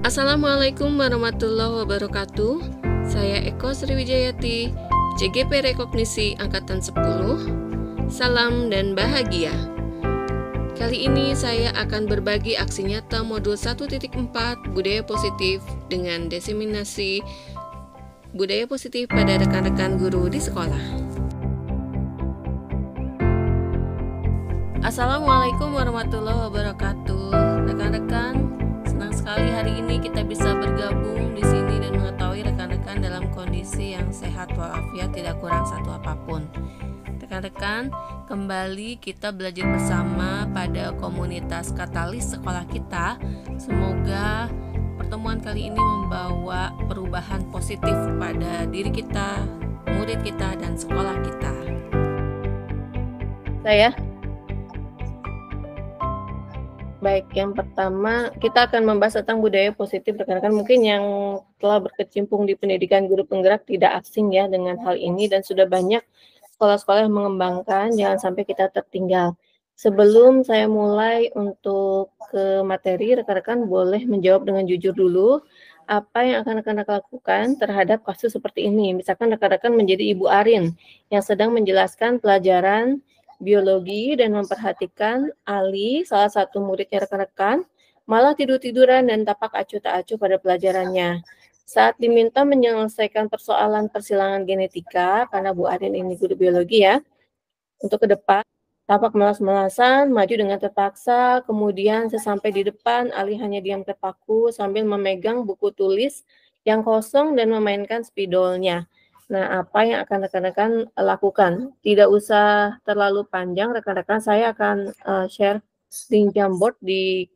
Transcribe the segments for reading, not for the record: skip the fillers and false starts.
Assalamualaikum warahmatullahi wabarakatuh. Saya Eko Sriwijayati, CGP Rekognisi Angkatan 10. Salam dan bahagia. Kali ini saya akan berbagi aksi nyata modul 1.4 budaya positif dengan diseminasi budaya positif pada rekan-rekan guru di sekolah. Assalamualaikum warahmatullahi wabarakatuh. Rekan-rekan, senang sekali hari ini kita bisa bergabung di sini dan mengetahui rekan-rekan dalam kondisi yang sehat walafiat, tidak kurang satu apapun. Rekan-rekan, kembali kita belajar bersama pada komunitas Katalis sekolah kita. Semoga pertemuan kali ini membawa perubahan positif pada diri kita, murid kita, dan sekolah kita. Saya Baik, yang pertama kita akan membahas tentang budaya positif. Rekan-rekan mungkin yang telah berkecimpung di pendidikan guru penggerak tidak asing ya dengan hal ini, dan sudah banyak sekolah-sekolah yang mengembangkan. Jangan sampai kita tertinggal. Sebelum saya mulai untuk ke materi, rekan-rekan boleh menjawab dengan jujur dulu apa yang akan rekan-rekan lakukan terhadap kasus seperti ini. Misalkan rekan-rekan menjadi Ibu Arin yang sedang menjelaskan pelajaran biologi dan memperhatikan Ali, salah satu muridnya rekan-rekan, malah tidur-tiduran dan tampak acuh tak acuh pada pelajarannya. Saat diminta menyelesaikan persoalan persilangan genetika, karena Bu Arin ini guru biologi ya, untuk ke depan, tampak melas-melasan, maju dengan terpaksa, kemudian sesampai di depan, Ali hanya diam terpaku sambil memegang buku tulis yang kosong dan memainkan spidolnya. Nah, apa yang akan rekan-rekan lakukan? Tidak usah terlalu panjang, rekan-rekan. Saya akan share link Jamboard di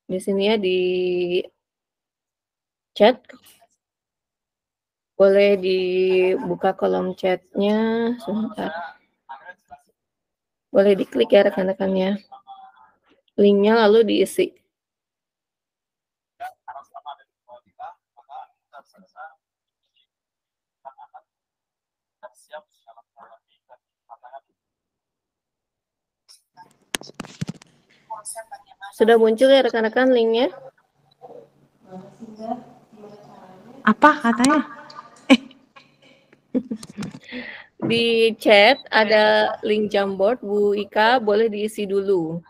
sini ya, di chat. Boleh dibuka kolom chatnya sebentar. Boleh diklik ya rekan-rekannya. Linknya lalu diisi. Sudah muncul ya rekan-rekan linknya? Apa katanya? Di chat ada link Jamboard, Bu Ika, boleh diisi dulu.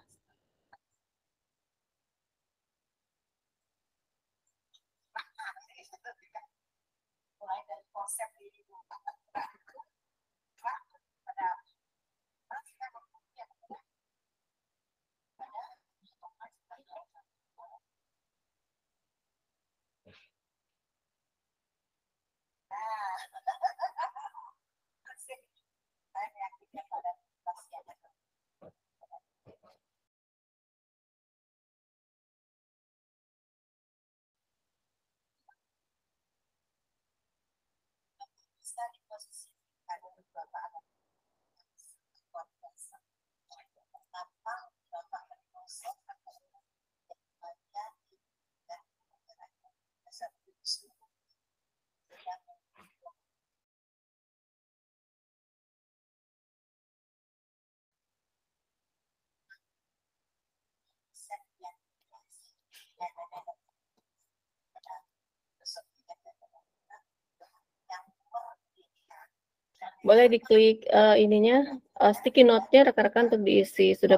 Boleh diklik ininya, sticky note-nya rekan-rekan untuk diisi. Sudah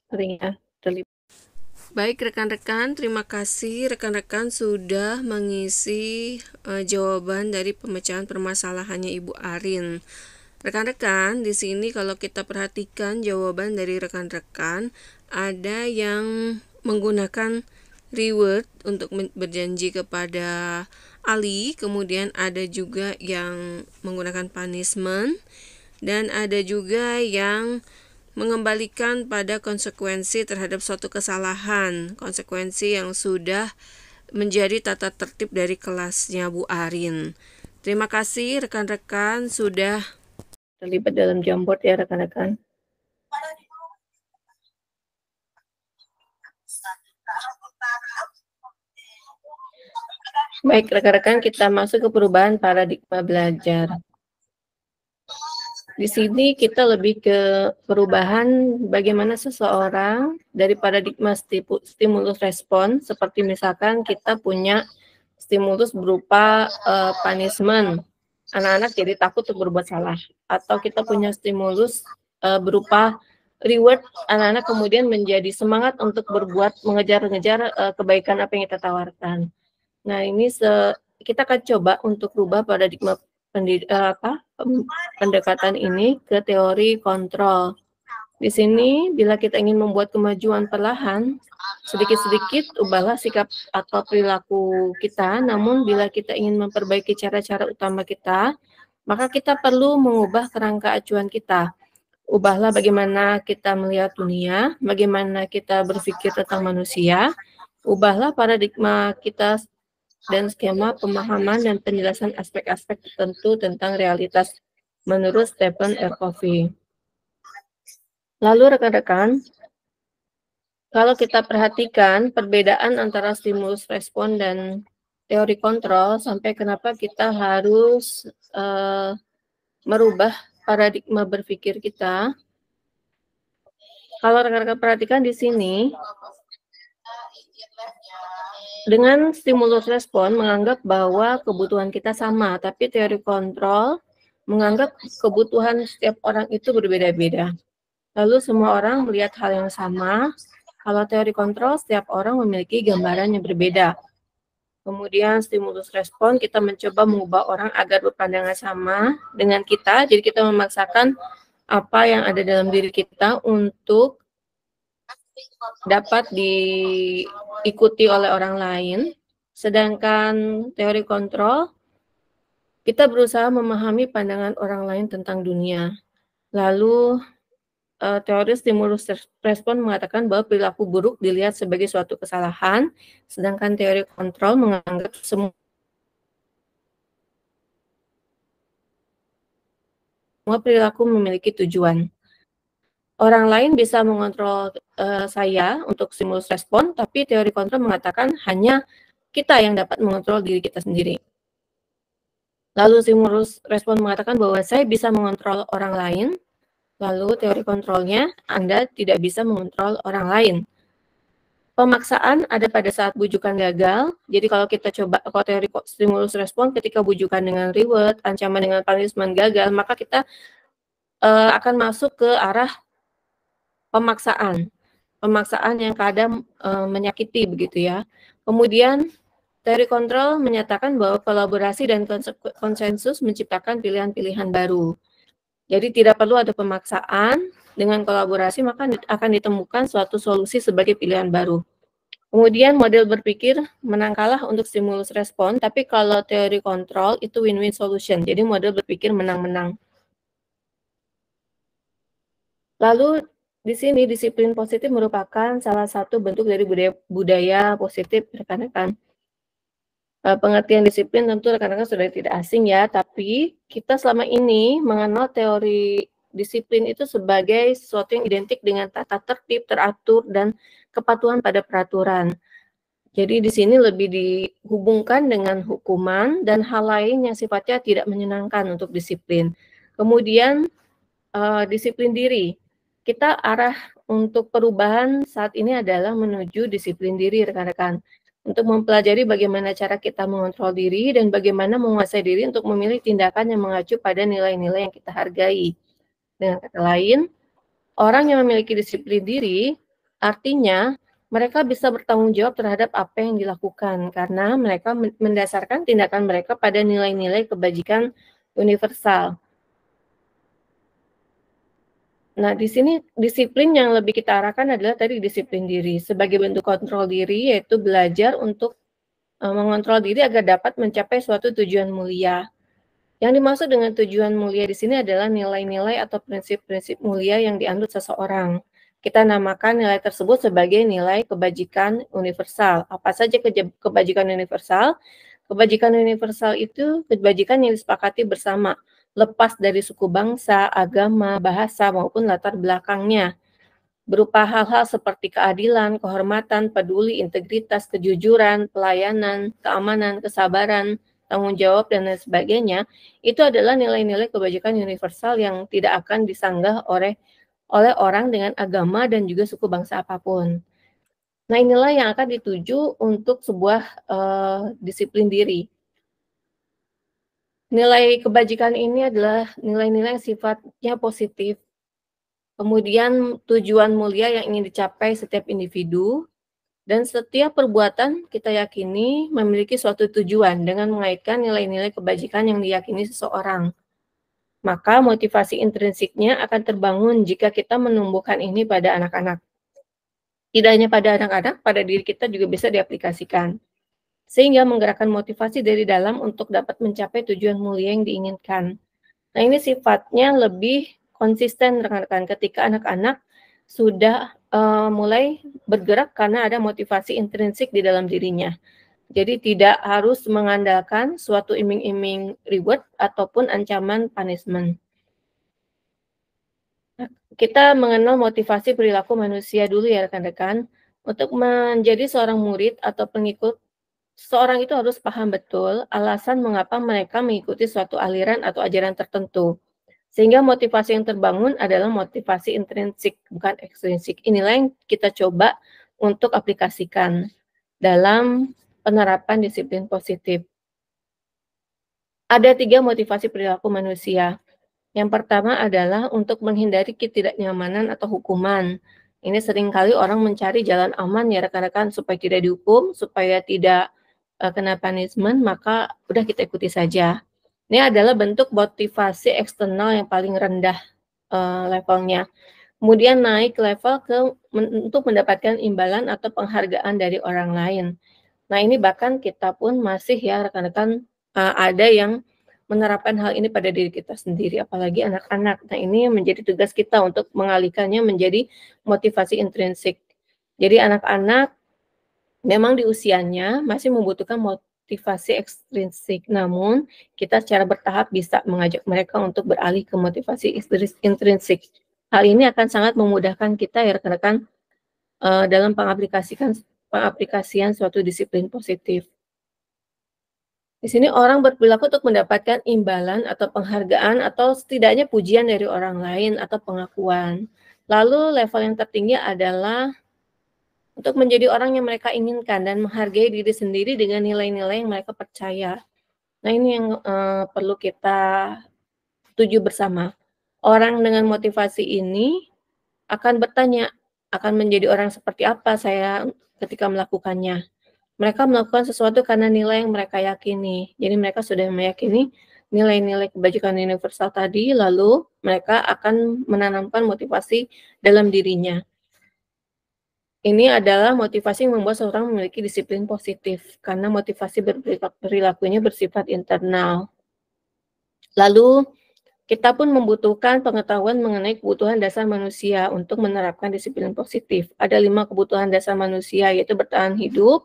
sering ya terlibat. Baik rekan-rekan, terima kasih rekan-rekan sudah mengisi jawaban dari pemecahan permasalahannya Ibu Arin. Rekan-rekan, di sini kalau kita perhatikan jawaban dari rekan-rekan, ada yang menggunakan reward untuk berjanji kepada Ali, kemudian ada juga yang menggunakan punishment, dan ada juga yang mengembalikan pada konsekuensi terhadap suatu kesalahan, konsekuensi yang sudah menjadi tata tertib dari kelasnya Bu Arin. Terima kasih rekan-rekan sudah terlibat dalam Jamboard ya rekan-rekan. Baik rekan-rekan, kita masuk ke perubahan paradigma belajar. Di sini kita lebih ke perubahan bagaimana seseorang dari paradigma stimulus respon, seperti misalkan kita punya stimulus berupa punishment, anak-anak jadi takut untuk berbuat salah, atau kita punya stimulus berupa reward, anak-anak kemudian menjadi semangat untuk berbuat mengejar-ngejar kebaikan apa yang kita tawarkan. Nah, ini kita akan coba untuk rubah paradigma pendekatan ini ke teori kontrol. Di sini, bila kita ingin membuat kemajuan perlahan, sedikit-sedikit ubahlah sikap atau perilaku kita, namun bila kita ingin memperbaiki cara-cara utama kita, maka kita perlu mengubah kerangka acuan kita. Ubahlah bagaimana kita melihat dunia, bagaimana kita berpikir tentang manusia, ubahlah paradigma kita dan skema pemahaman dan penjelasan aspek-aspek tertentu tentang realitas menurut Stephen R. Covey. Lalu rekan-rekan, kalau kita perhatikan perbedaan antara stimulus respon dan teori kontrol, sampai kenapa kita harus merubah paradigma berpikir kita. Kalau rekan-rekan perhatikan di sini, dengan stimulus respon menganggap bahwa kebutuhan kita sama, tapi teori kontrol menganggap kebutuhan setiap orang itu berbeda-beda. Lalu semua orang melihat hal yang sama. Kalau teori kontrol, setiap orang memiliki gambaran yang berbeda. Kemudian stimulus respon, kita mencoba mengubah orang agar berpandangan sama dengan kita. Jadi kita memaksakan apa yang ada dalam diri kita untuk dapat diikuti oleh orang lain. Sedangkan teori kontrol, kita berusaha memahami pandangan orang lain tentang dunia. Lalu teori stimulus respon mengatakan bahwa perilaku buruk dilihat sebagai suatu kesalahan, sedangkan teori kontrol menganggap semua perilaku memiliki tujuan. Orang lain bisa mengontrol saya untuk stimulus respon, tapi teori kontrol mengatakan hanya kita yang dapat mengontrol diri kita sendiri. Lalu stimulus respon mengatakan bahwa saya bisa mengontrol orang lain, lalu teori kontrolnya Anda tidak bisa mengontrol orang lain. Pemaksaan ada pada saat bujukan gagal. Jadi kalau kita coba kalau teori stimulus respon, ketika bujukan dengan reward, ancaman dengan punishment gagal, maka kita akan masuk ke arah pemaksaan yang kadang menyakiti begitu ya. Kemudian teori kontrol menyatakan bahwa kolaborasi dan konsensus menciptakan pilihan-pilihan baru. Jadi tidak perlu ada pemaksaan, dengan kolaborasi maka akan ditemukan suatu solusi sebagai pilihan baru. Kemudian model berpikir menang kalah untuk stimulus respon, tapi kalau teori kontrol itu win-win solution. Jadi model berpikir menang-menang. Lalu di sini disiplin positif merupakan salah satu bentuk dari budaya positif rekan-rekan. Pengertian disiplin tentu rekan-rekan sudah tidak asing ya, tapi kita selama ini mengenal teori disiplin itu sebagai sesuatu yang identik dengan tata tertib, teratur, dan kepatuhan pada peraturan. Jadi di sini lebih dihubungkan dengan hukuman dan hal lain yang sifatnya tidak menyenangkan untuk disiplin. Kemudian disiplin diri. Kita arah untuk perubahan saat ini adalah menuju disiplin diri rekan-rekan. Untuk mempelajari bagaimana cara kita mengontrol diri dan bagaimana menguasai diri untuk memilih tindakan yang mengacu pada nilai-nilai yang kita hargai. Dengan kata lain, orang yang memiliki disiplin diri artinya mereka bisa bertanggung jawab terhadap apa yang dilakukan karena mereka mendasarkan tindakan mereka pada nilai-nilai kebajikan universal. Nah, di sini disiplin yang lebih kita arahkan adalah tadi disiplin diri. Sebagai bentuk kontrol diri, yaitu belajar untuk mengontrol diri agar dapat mencapai suatu tujuan mulia. Yang dimaksud dengan tujuan mulia di sini adalah nilai-nilai atau prinsip-prinsip mulia yang dianut seseorang. Kita namakan nilai tersebut sebagai nilai kebajikan universal. Apa saja kebajikan universal? Kebajikan universal itu kebajikan yang disepakati bersama, lepas dari suku bangsa, agama, bahasa, maupun latar belakangnya. Berupa hal-hal seperti keadilan, kehormatan, peduli, integritas, kejujuran, pelayanan, keamanan, kesabaran, tanggung jawab, dan lain sebagainya, itu adalah nilai-nilai kebajikan universal yang tidak akan disanggah oleh orang dengan agama dan juga suku bangsa apapun. Nah, inilah yang akan dituju untuk sebuah disiplin diri. Nilai kebajikan ini adalah nilai-nilai yang sifatnya positif, kemudian tujuan mulia yang ingin dicapai setiap individu, dan setiap perbuatan kita yakini memiliki suatu tujuan dengan mengaitkan nilai-nilai kebajikan yang diyakini seseorang. Maka motivasi intrinsiknya akan terbangun jika kita menumbuhkan ini pada anak-anak. Tidak hanya pada anak-anak, pada diri kita juga bisa diaplikasikan. Sehingga menggerakkan motivasi dari dalam untuk dapat mencapai tujuan mulia yang diinginkan. Nah, ini sifatnya lebih konsisten rekan-rekan ketika anak-anak sudah mulai bergerak karena ada motivasi intrinsik di dalam dirinya. Jadi tidak harus mengandalkan suatu iming-iming reward ataupun ancaman punishment. Nah, kita mengenal motivasi perilaku manusia dulu ya rekan-rekan. Untuk menjadi seorang murid atau pengikut, seorang itu harus paham betul alasan mengapa mereka mengikuti suatu aliran atau ajaran tertentu. Sehingga motivasi yang terbangun adalah motivasi intrinsik, bukan ekstrinsik. Inilah yang kita coba untuk aplikasikan dalam penerapan disiplin positif. Ada 3 motivasi perilaku manusia. Yang pertama adalah untuk menghindari ketidaknyamanan atau hukuman. Ini seringkali orang mencari jalan aman ya rekan-rekan supaya tidak dihukum, supaya tidak kena punishment, maka udah kita ikuti saja. Ini adalah bentuk motivasi eksternal yang paling rendah levelnya. Kemudian naik level untuk mendapatkan imbalan atau penghargaan dari orang lain. Nah, ini bahkan kita pun masih ya rekan-rekan ada yang menerapkan hal ini pada diri kita sendiri, apalagi anak-anak. Nah, ini menjadi tugas kita untuk mengalihkannya menjadi motivasi intrinsik. Jadi anak-anak memang di usianya masih membutuhkan motivasi ekstrinsik, namun kita secara bertahap bisa mengajak mereka untuk beralih ke motivasi intrinsik. Hal ini akan sangat memudahkan kita ya rekan-rekan dalam pengaplikasian suatu disiplin positif. Di sini orang berperilaku untuk mendapatkan imbalan atau penghargaan atau setidaknya pujian dari orang lain atau pengakuan. Lalu level yang tertinggi adalah untuk menjadi orang yang mereka inginkan dan menghargai diri sendiri dengan nilai-nilai yang mereka percaya. Nah, ini yang perlu kita tuju bersama. Orang dengan motivasi ini akan bertanya, akan menjadi orang seperti apa saya ketika melakukannya. Mereka melakukan sesuatu karena nilai yang mereka yakini. Jadi mereka sudah meyakini nilai-nilai kebajikan universal tadi, lalu mereka akan menanamkan motivasi dalam dirinya. Ini adalah motivasi yang membuat seorang memiliki disiplin positif, karena motivasi perilakunya bersifat internal. Lalu, kita pun membutuhkan pengetahuan mengenai kebutuhan dasar manusia untuk menerapkan disiplin positif. Ada 5 kebutuhan dasar manusia, yaitu bertahan hidup,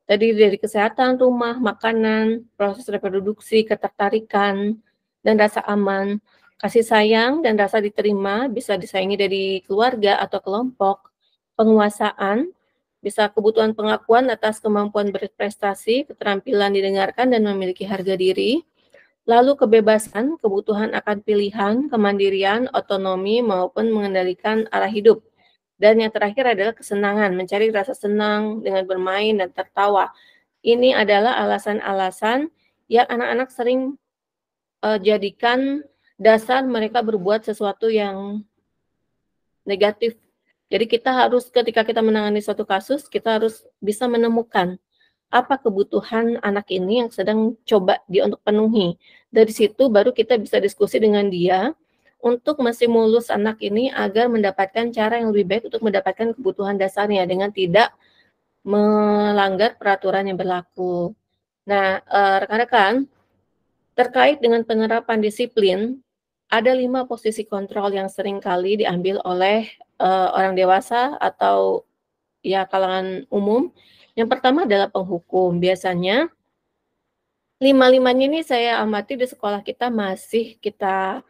tadi dari kesehatan, rumah, makanan, proses reproduksi, ketertarikan, dan rasa aman, kasih sayang dan rasa diterima, bisa disayangi dari keluarga atau kelompok, penguasaan, bisa kebutuhan pengakuan atas kemampuan berprestasi, keterampilan didengarkan dan memiliki harga diri, lalu kebebasan, kebutuhan akan pilihan, kemandirian, otonomi, maupun mengendalikan arah hidup. Dan yang terakhir adalah kesenangan, mencari rasa senang dengan bermain dan tertawa. Ini adalah alasan-alasan yang anak-anak sering jadikan dasar mereka berbuat sesuatu yang negatif. Jadi kita harus ketika kita menangani suatu kasus, kita harus bisa menemukan apa kebutuhan anak ini yang sedang coba dia untuk penuhi. Dari situ baru kita bisa diskusi dengan dia untuk menstimulus anak ini agar mendapatkan cara yang lebih baik untuk mendapatkan kebutuhan dasarnya dengan tidak melanggar peraturan yang berlaku. Nah, rekan-rekan, terkait dengan penerapan disiplin, ada 5 posisi kontrol yang sering kali diambil oleh orang dewasa atau ya kalangan umum. Yang pertama adalah penghukum. Biasanya 5-limanya ini saya amati di sekolah kita masih kita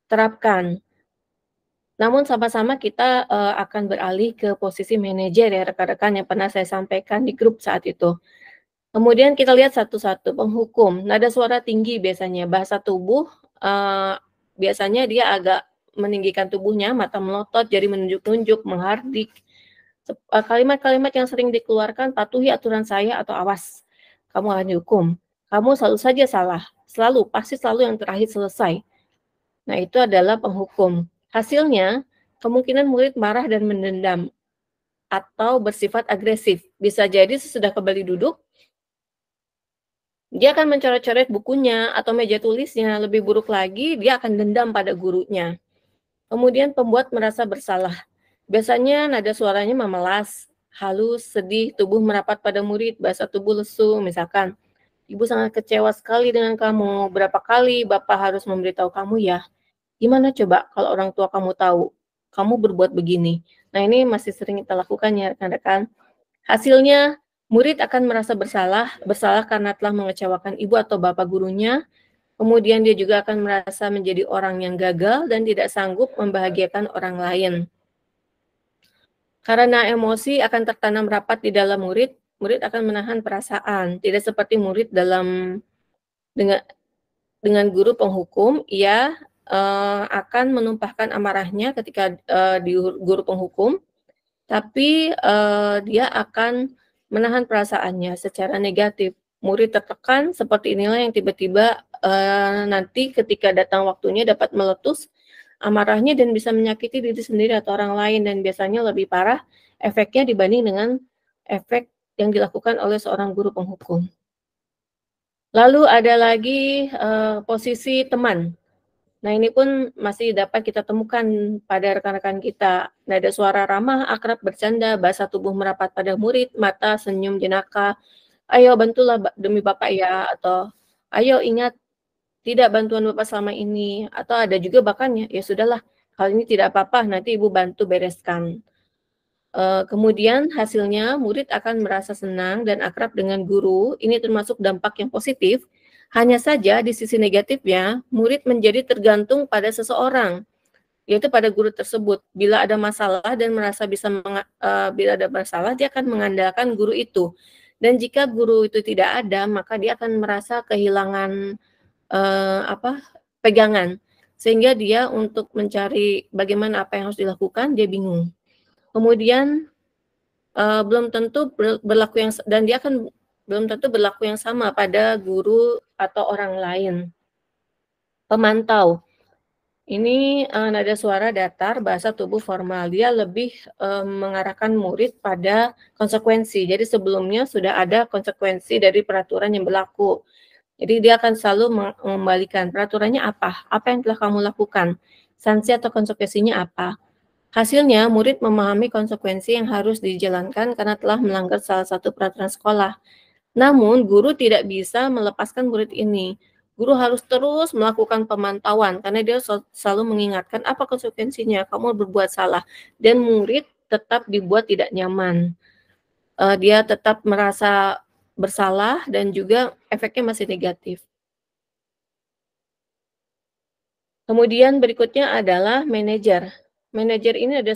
terapkan. Namun sama-sama kita akan beralih ke posisi manajer ya rekan-rekan yang pernah saya sampaikan di grup saat itu. Kemudian kita lihat satu-satu. Penghukum, nada suara tinggi biasanya, bahasa tubuh, biasanya dia agak meninggikan tubuhnya, mata melotot, jari menunjuk-nunjuk, menghardik. Kalimat-kalimat yang sering dikeluarkan, "Patuhi aturan saya," atau "Awas, kamu akan dihukum. Kamu selalu saja salah, selalu, pasti selalu yang terakhir selesai." Nah, itu adalah penghukum. Hasilnya, kemungkinan murid marah dan mendendam atau bersifat agresif. Bisa jadi sesudah kembali duduk, dia akan mencoret-coret bukunya atau meja tulisnya. Lebih buruk lagi, dia akan dendam pada gurunya. Kemudian pembuat merasa bersalah. Biasanya nada suaranya memelas, halus, sedih, tubuh merapat pada murid, bahasa tubuh lesu, misalkan, "Ibu sangat kecewa sekali dengan kamu. Berapa kali Bapak harus memberitahu kamu ya? Gimana coba kalau orang tua kamu tahu kamu berbuat begini?" Nah, ini masih sering kita lakukan ya rekan-rekan. Hasilnya, murid akan merasa bersalah, bersalah karena telah mengecewakan ibu atau bapak gurunya. Kemudian dia juga akan merasa menjadi orang yang gagal dan tidak sanggup membahagiakan orang lain. Karena emosi akan tertanam rapat di dalam murid, murid akan menahan perasaan. Tidak seperti murid dengan guru penghukum, ia akan menumpahkan amarahnya ketika di guru penghukum, tapi dia akan menahan perasaannya secara negatif. Murid tertekan seperti inilah yang tiba-tiba nanti ketika datang waktunya dapat meletus amarahnya dan bisa menyakiti diri sendiri atau orang lain, dan biasanya lebih parah efeknya dibanding dengan efek yang dilakukan oleh seorang guru penghukum. Lalu ada lagi posisi teman. Nah, ini pun masih dapat kita temukan pada rekan-rekan kita. Nada suara ramah, akrab, bercanda, bahasa tubuh merapat pada murid, mata senyum jenaka, "Ayo bantulah demi Bapak ya," atau "Ayo ingat, tidak bantuan Bapak selama ini," atau ada juga bahkan ya, "Ya sudahlah, hal ini tidak apa-apa, nanti Ibu bantu bereskan." Kemudian hasilnya murid akan merasa senang dan akrab dengan guru, ini termasuk dampak yang positif. Hanya saja di sisi negatifnya, murid menjadi tergantung pada seseorang, yaitu pada guru tersebut. Bila ada masalah dan merasa bila ada masalah, dia akan mengandalkan guru itu. Dan jika guru itu tidak ada, maka dia akan merasa kehilangan pegangan. Sehingga dia untuk mencari bagaimana apa yang harus dilakukan, dia bingung. Kemudian belum tentu berlaku dan dia akan belum tentu berlaku yang sama pada guru atau orang lain. Pemantau, ini nada suara datar, bahasa tubuh formal. Dia lebih mengarahkan murid pada konsekuensi. Jadi sebelumnya sudah ada konsekuensi dari peraturan yang berlaku. Jadi dia akan selalu mengembalikan peraturannya apa? Apa yang telah kamu lakukan? Sanksi atau konsekuensinya apa? Hasilnya, murid memahami konsekuensi yang harus dijalankan karena telah melanggar salah satu peraturan sekolah. Namun, guru tidak bisa melepaskan murid ini. Guru harus terus melakukan pemantauan karena dia selalu mengingatkan apa konsekuensinya, kamu berbuat salah. Dan murid tetap dibuat tidak nyaman. Dia tetap merasa bersalah dan juga efeknya masih negatif. Kemudian berikutnya adalah manajer. Manajer ini ada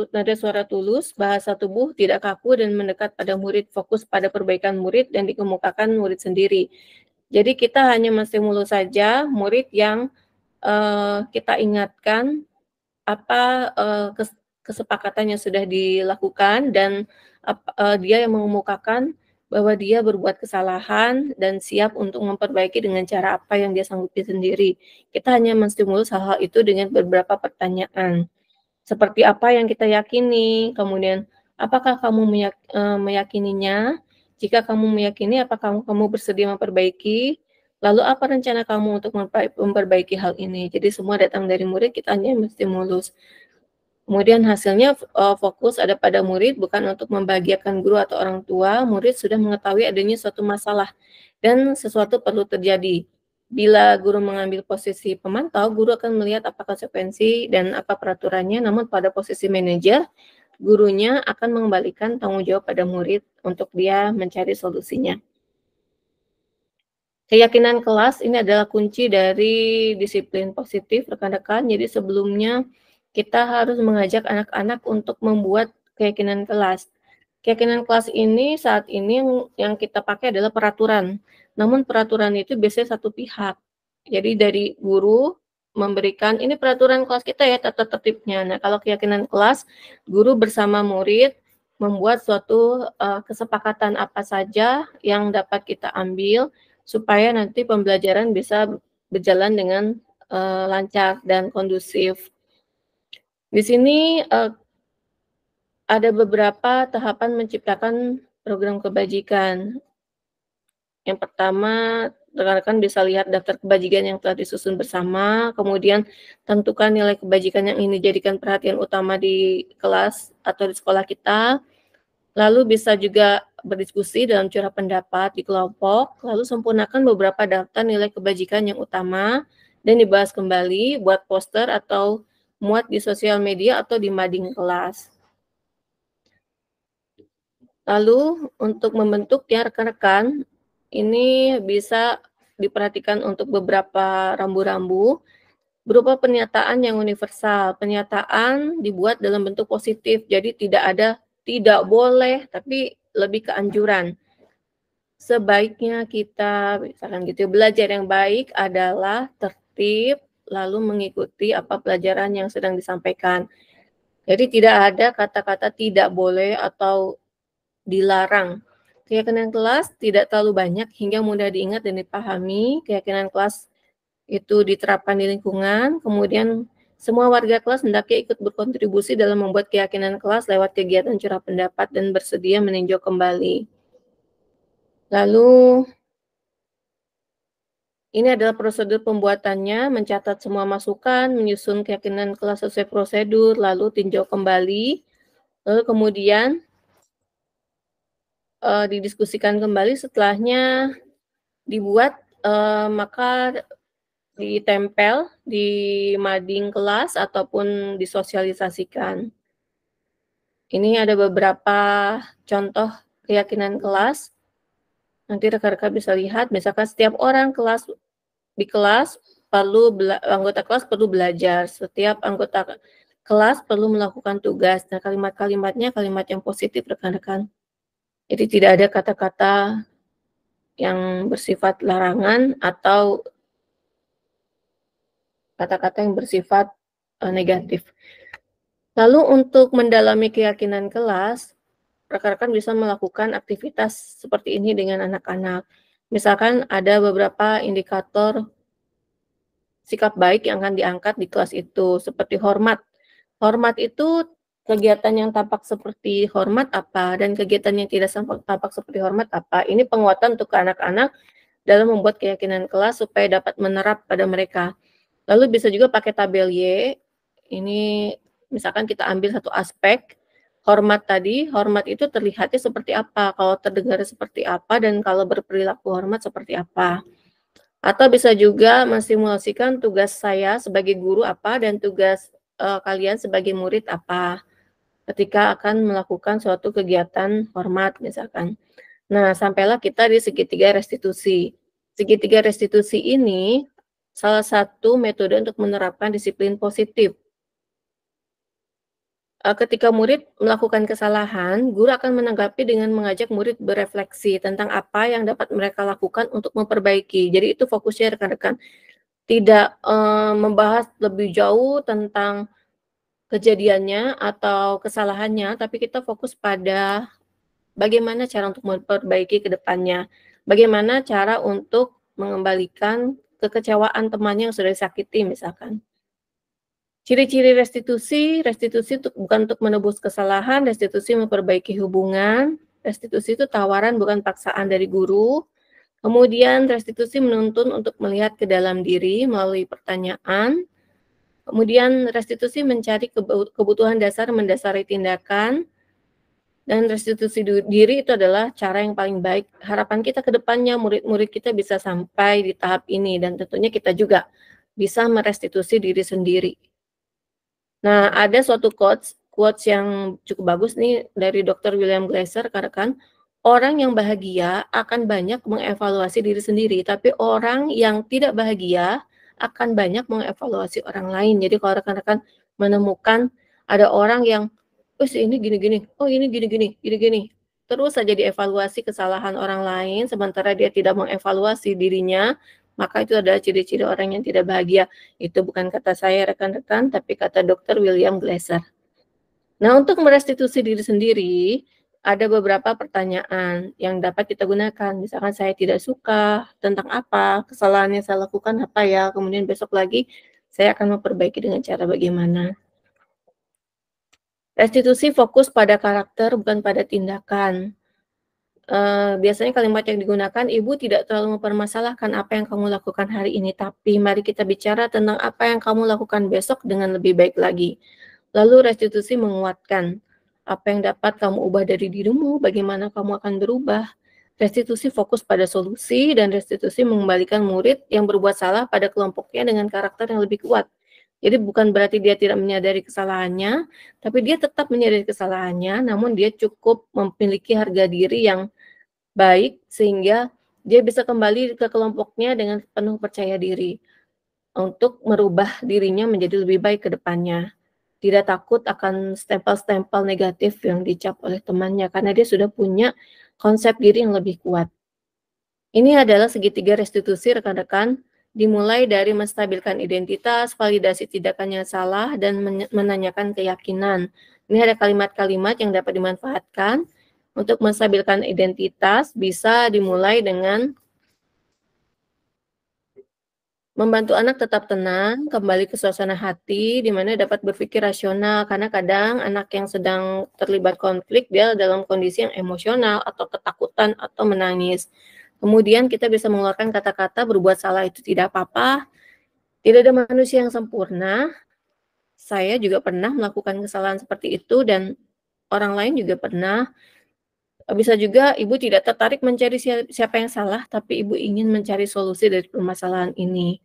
nada suara tulus, bahasa tubuh tidak kaku dan mendekat pada murid, fokus pada perbaikan murid dan dikemukakan murid sendiri. Jadi kita hanya menstimulus saja murid yang kita ingatkan apa kesepakatan yang sudah dilakukan dan dia yang mengemukakan bahwa dia berbuat kesalahan dan siap untuk memperbaiki dengan cara apa yang dia sanggupi sendiri. Kita hanya menstimulus hal-hal itu dengan beberapa pertanyaan. Seperti apa yang kita yakini, kemudian apakah kamu meyakininya? Jika kamu meyakini, apakah kamu bersedia memperbaiki? Lalu apa rencana kamu untuk memperbaiki hal ini? Jadi semua datang dari murid, kita hanya menstimulus. Kemudian hasilnya fokus ada pada murid, bukan untuk membahagiakan guru atau orang tua. Murid sudah mengetahui adanya suatu masalah dan sesuatu perlu terjadi. Bila guru mengambil posisi pemantau, guru akan melihat apa konsekuensi dan apa peraturannya, namun pada posisi manajer, gurunya akan mengembalikan tanggung jawab pada murid untuk dia mencari solusinya. Keyakinan kelas ini adalah kunci dari disiplin positif, rekan-rekan. Jadi sebelumnya kita harus mengajak anak-anak untuk membuat keyakinan kelas. Keyakinan kelas ini saat ini yang kita pakai adalah peraturan. Namun peraturan itu biasanya satu pihak. Jadi dari guru memberikan, "Ini peraturan kelas kita ya, tata tertibnya." Nah, kalau keyakinan kelas, guru bersama murid membuat suatu, kesepakatan apa saja yang dapat kita ambil, supaya nanti pembelajaran bisa berjalan dengan, lancar dan kondusif. Di sini, ada beberapa tahapan menciptakan program kebajikan. Yang pertama, rekan-rekan bisa lihat daftar kebajikan yang telah disusun bersama, kemudian tentukan nilai kebajikan yang ingin dijadikan perhatian utama di kelas atau di sekolah kita, lalu bisa juga berdiskusi dalam curah pendapat di kelompok, lalu sempurnakan beberapa daftar nilai kebajikan yang utama, dan dibahas kembali, buat poster atau muat di sosial media atau di mading kelas. Lalu untuk membentuknya rekan-rekan, ini bisa diperhatikan untuk beberapa rambu-rambu berupa pernyataan yang universal. Pernyataan dibuat dalam bentuk positif, jadi tidak ada tidak boleh, tapi lebih ke anjuran. Sebaiknya kita, misalkan gitu, belajar yang baik adalah tertib, lalu mengikuti apa pelajaran yang sedang disampaikan. Jadi tidak ada kata-kata tidak boleh atau dilarang. Keyakinan kelas tidak terlalu banyak hingga mudah diingat dan dipahami. Keyakinan kelas itu diterapkan di lingkungan, kemudian semua warga kelas hendaknya ikut berkontribusi dalam membuat keyakinan kelas lewat kegiatan curah pendapat dan bersedia meninjau kembali. Lalu, ini adalah prosedur pembuatannya, mencatat semua masukan, menyusun keyakinan kelas sesuai prosedur, lalu tinjau kembali, lalu kemudian didiskusikan kembali, setelahnya dibuat, maka ditempel di mading kelas ataupun disosialisasikan. Ini ada beberapa contoh keyakinan kelas. Nanti rekan-rekan bisa lihat, misalkan setiap orang di kelas anggota kelas perlu belajar, setiap anggota kelas perlu melakukan tugas. Nah, kalimat-kalimatnya kalimat yang positif rekan-rekan. Jadi tidak ada kata-kata yang bersifat larangan atau kata-kata yang bersifat negatif. Lalu untuk mendalami keyakinan kelas, rekan-rekan bisa melakukan aktivitas seperti ini dengan anak-anak. Misalkan ada beberapa indikator sikap baik yang akan diangkat di kelas itu, seperti hormat. Hormat itu kegiatan yang tampak seperti hormat apa, dan kegiatan yang tidak tampak seperti hormat apa. Ini penguatan untuk anak-anak dalam membuat keyakinan kelas supaya dapat menerap pada mereka. Lalu bisa juga pakai tabel Y, ini misalkan kita ambil satu aspek, hormat tadi, hormat itu terlihatnya seperti apa, kalau terdengar seperti apa, dan kalau berperilaku hormat seperti apa. Atau bisa juga mensimulasikan tugas saya sebagai guru apa, dan tugas kalian sebagai murid apa, ketika akan melakukan suatu kegiatan hormat misalkan. Nah, sampailah kita di segitiga restitusi. Segitiga restitusi ini salah satu metode untuk menerapkan disiplin positif. Ketika murid melakukan kesalahan, guru akan menanggapi dengan mengajak murid berefleksi tentang apa yang dapat mereka lakukan untuk memperbaiki. Jadi itu fokusnya rekan-rekan. Tidak membahas lebih jauh tentang kejadiannya atau kesalahannya, tapi kita fokus pada bagaimana cara untuk memperbaiki ke depannya. Bagaimana cara untuk mengembalikan kekecewaan temannya yang sudah disakiti misalkan. Ciri-ciri restitusi bukan untuk menebus kesalahan, restitusi memperbaiki hubungan, restitusi itu tawaran bukan paksaan dari guru. Kemudian restitusi menuntun untuk melihat ke dalam diri melalui pertanyaan. Kemudian restitusi mencari kebutuhan dasar mendasari tindakan. Dan restitusi diri itu adalah cara yang paling baik. Harapan kita ke depannya murid-murid kita bisa sampai di tahap ini, dan tentunya kita juga bisa merestitusi diri sendiri. Nah, ada suatu quotes yang cukup bagus nih dari Dr. William Glasser, rekan-rekan. Orang yang bahagia akan banyak mengevaluasi diri sendiri, tapi orang yang tidak bahagia akan banyak mengevaluasi orang lain. Jadi kalau rekan-rekan menemukan ada orang yang, "Oh, ini gini-gini, oh ini gini-gini, gini-gini." terus saja dievaluasi kesalahan orang lain, sementara dia tidak mengevaluasi dirinya, maka itu adalah ciri-ciri orang yang tidak bahagia. Itu bukan kata saya rekan-rekan, tapi kata Dr. William Glasser. Nah, untuk merestitusi diri sendiri, ada beberapa pertanyaan yang dapat kita gunakan. Misalkan saya tidak suka tentang apa, kesalahan yang saya lakukan apa ya, kemudian besok lagi saya akan memperbaiki dengan cara bagaimana. Restitusi fokus pada karakter, bukan pada tindakan. Biasanya kalimat yang digunakan, "Ibu tidak terlalu mempermasalahkan apa yang kamu lakukan hari ini, tapi mari kita bicara tentang apa yang kamu lakukan besok dengan lebih baik lagi." Lalu restitusi menguatkan, apa yang dapat kamu ubah dari dirimu, bagaimana kamu akan berubah. Restitusi fokus pada solusi, dan restitusi mengembalikan murid yang berbuat salah pada kelompoknya dengan karakter yang lebih kuat. Jadi bukan berarti dia tidak menyadari kesalahannya, tapi dia tetap menyadari kesalahannya, namun dia cukup memiliki harga diri yang baik, sehingga dia bisa kembali ke kelompoknya dengan penuh percaya diri untuk merubah dirinya menjadi lebih baik ke depannya. Tidak takut akan stempel-stempel negatif yang dicap oleh temannya, karena dia sudah punya konsep diri yang lebih kuat. Ini adalah segitiga restitusi rekan-rekan, dimulai dari menstabilkan identitas, validasi tindakan yang salah, dan menanyakan keyakinan. Ini ada kalimat-kalimat yang dapat dimanfaatkan untuk menstabilkan identitas, bisa dimulai dengan membantu anak tetap tenang, kembali ke suasana hati, di mana dapat berpikir rasional, karena kadang anak yang sedang terlibat konflik, dia dalam kondisi yang emosional, atau ketakutan, atau menangis. Kemudian kita bisa mengeluarkan kata-kata, berbuat salah itu tidak apa-apa, tidak ada manusia yang sempurna, saya juga pernah melakukan kesalahan seperti itu, dan orang lain juga pernah. Bisa juga ibu tidak tertarik mencari siapa yang salah, tapi ibu ingin mencari solusi dari permasalahan ini.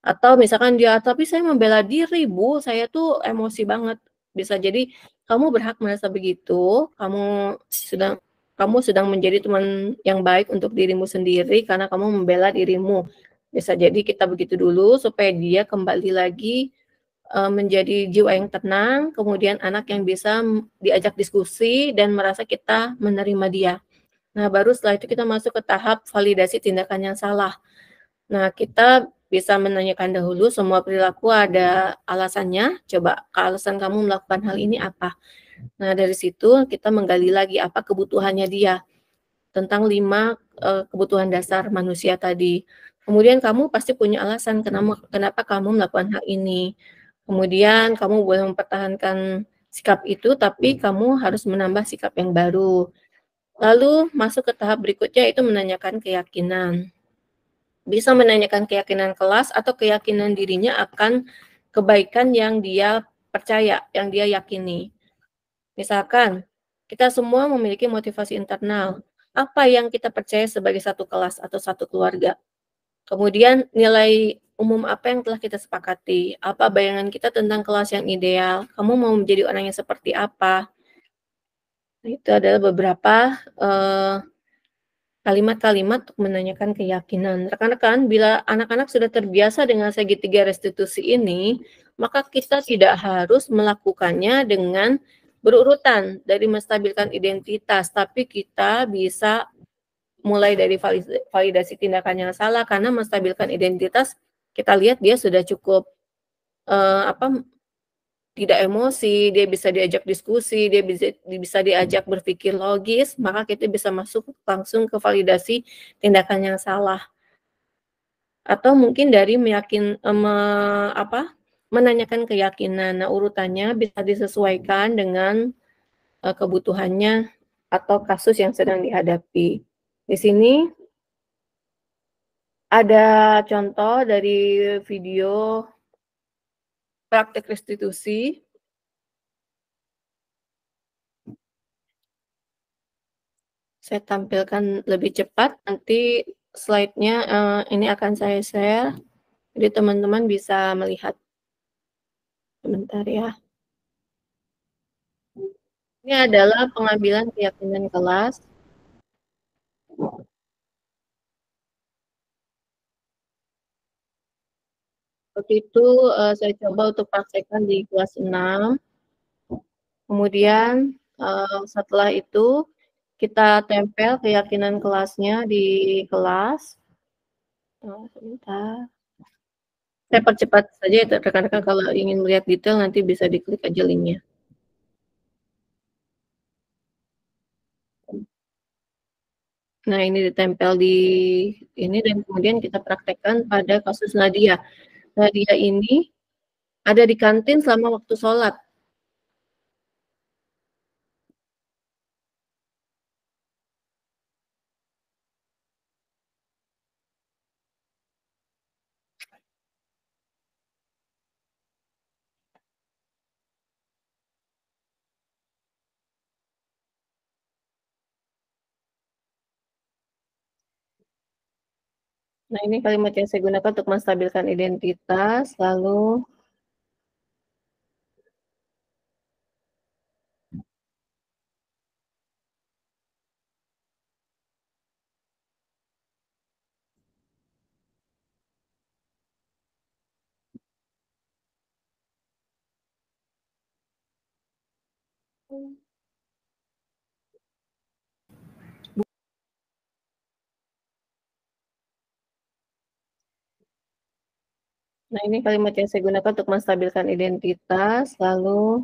Atau misalkan dia, "Tapi saya membela diri, Bu, saya tuh emosi banget." Bisa jadi kamu berhak merasa begitu, kamu sedang menjadi teman yang baik untuk dirimu sendiri karena kamu membela dirimu. Bisa jadi kita begitu dulu supaya dia kembali lagi, menjadi jiwa yang tenang, kemudian anak yang bisa diajak diskusi dan merasa kita menerima dia. Nah, baru setelah itu kita masuk ke tahap validasi tindakan yang salah. Nah, kita bisa menanyakan dahulu, semua perilaku ada alasannya, coba alasan kamu melakukan hal ini apa? Nah, dari situ kita menggali lagi apa kebutuhannya dia, tentang 5 kebutuhan dasar manusia tadi. Kemudian kamu pasti punya alasan kenapa kamu melakukan hal ini. Kemudian kamu boleh mempertahankan sikap itu, tapi kamu harus menambah sikap yang baru. Lalu masuk ke tahap berikutnya, itu menanyakan keyakinan. Bisa menanyakan keyakinan kelas atau keyakinan dirinya akan kebaikan yang dia percaya, yang dia yakini. Misalkan, kita semua memiliki motivasi internal. Apa yang kita percaya sebagai satu kelas atau satu keluarga? Kemudian nilai umum apa yang telah kita sepakati? Apa bayangan kita tentang kelas yang ideal? Kamu mau menjadi orang yang seperti apa? Itu adalah beberapa kalimat-kalimat untuk menanyakan keyakinan. Rekan-rekan, bila anak-anak sudah terbiasa dengan segitiga restitusi ini, maka kita tidak harus melakukannya dengan berurutan dari menstabilkan identitas, tapi kita bisa mulai dari validasi tindakan yang salah, karena menstabilkan identitas, kita lihat dia sudah cukup tidak emosi, dia bisa diajak diskusi, dia bisa diajak berpikir logis, maka kita bisa masuk langsung ke validasi tindakan yang salah. Atau mungkin dari menanyakan keyakinan. Nah, urutannya bisa disesuaikan dengan kebutuhannya atau kasus yang sedang dihadapi. Di sini ada contoh dari video praktek restitusi. Saya tampilkan lebih cepat, nanti slide-nya ini akan saya share, jadi teman-teman bisa melihat. Sebentar ya. Ini adalah pengambilan keyakinan kelas. Waktu itu saya coba untuk praktekkan di kelas 6. Kemudian setelah itu Kita tempel keyakinan kelasnya di kelas. Sebentar. Saya percepat saja ya rekan-rekan, kalau ingin melihat detail nanti bisa diklik aja linknya. Nah, ini ditempel di ini dan kemudian kita praktekkan pada kasus Nadia. Nadia ini ada di kantin selama waktu sholat. Nah, ini kalimat yang saya gunakan untuk menstabilkan identitas, lalu nah, ini kalimat yang saya gunakan untuk menstabilkan identitas, lalu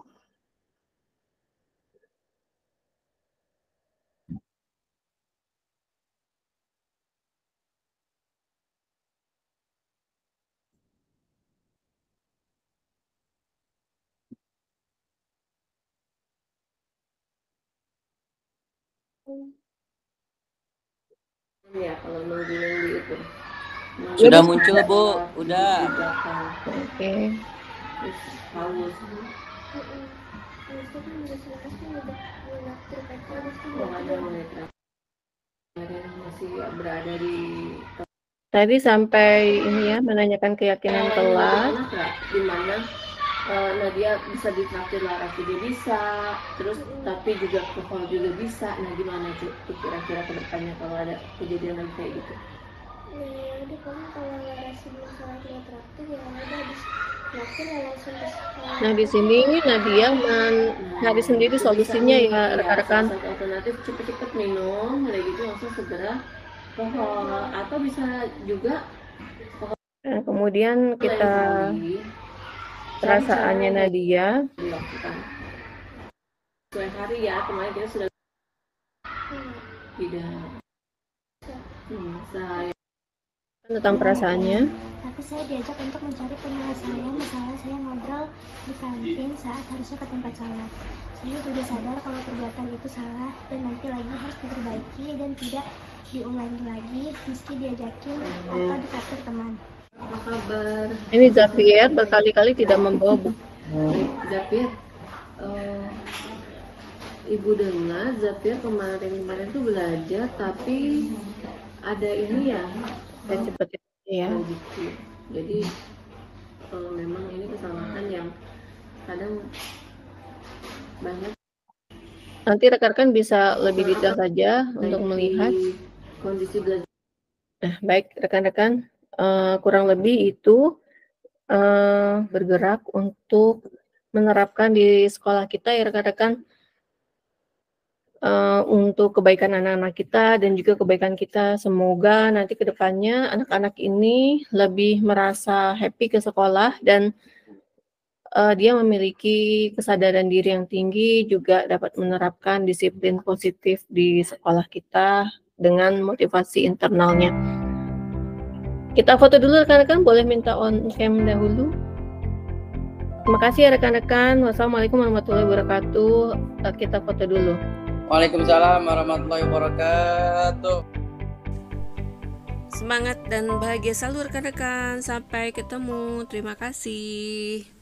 ya kalau nunggu itu. Sudah muncul, Bu. Udah. Oke. Masih berada di tadi sampai ini ya, menanyakan keyakinan kelas di mana Nadia bisa ditraktir Laras juga bisa, terus tapi juga ke hall juga bisa. Nah, gimana tuh kira-kira ke depannya kalau ada kejadian lagi kayak gitu? Ya udah, kamu kalau Laras sebelum sholat dia traktir ya udah habis traktir ya langsung ke sekolah. Nah, di sini Nadia mencari sendiri solusinya ya rekan-rekan. Alternatif cepet-cepet minum, mulai gitu langsung segera ke hall, atau bisa juga nah, kemudian kita perasaannya Nadia dilakukan sesuai hari ya, kemarin kita sudah tidak saya tentang perasaannya. Tapi saya diajak untuk mencari penyelesaian masalah saya ngobrol di kantin saat harusnya ke tempat sholat. Saya juga sadar kalau perbuatan itu salah dan nanti lagi harus diperbaiki dan tidak diulangi lagi meski diajakin atau dikasih teman. Apa kabar? Ini Zapier berkali-kali tidak membawa buku. Zapier, Ibu dengar Zapier kemarin tuh belajar tapi ada ini ya, cepet ya. Gitu. Jadi memang ini kesalahan yang kadang banyak. Nanti rekan-rekan bisa lebih detail saja untuk melihat kondisi belajar. Nah, baik rekan-rekan, kurang lebih itu bergerak untuk menerapkan di sekolah kita ya rekan-rekan, untuk kebaikan anak-anak kita dan juga kebaikan kita. Semoga nanti ke depannya anak-anak ini lebih merasa happy ke sekolah dan dia memiliki kesadaran diri yang tinggi, juga dapat menerapkan disiplin positif di sekolah kita dengan motivasi internalnya. Kita foto dulu rekan-rekan, boleh minta on cam dahulu. Terima kasih ya rekan-rekan. Wassalamualaikum warahmatullahi wabarakatuh. Kita foto dulu. Waalaikumsalam warahmatullahi wabarakatuh. Semangat dan bahagia selalu rekan-rekan. Sampai ketemu. Terima kasih.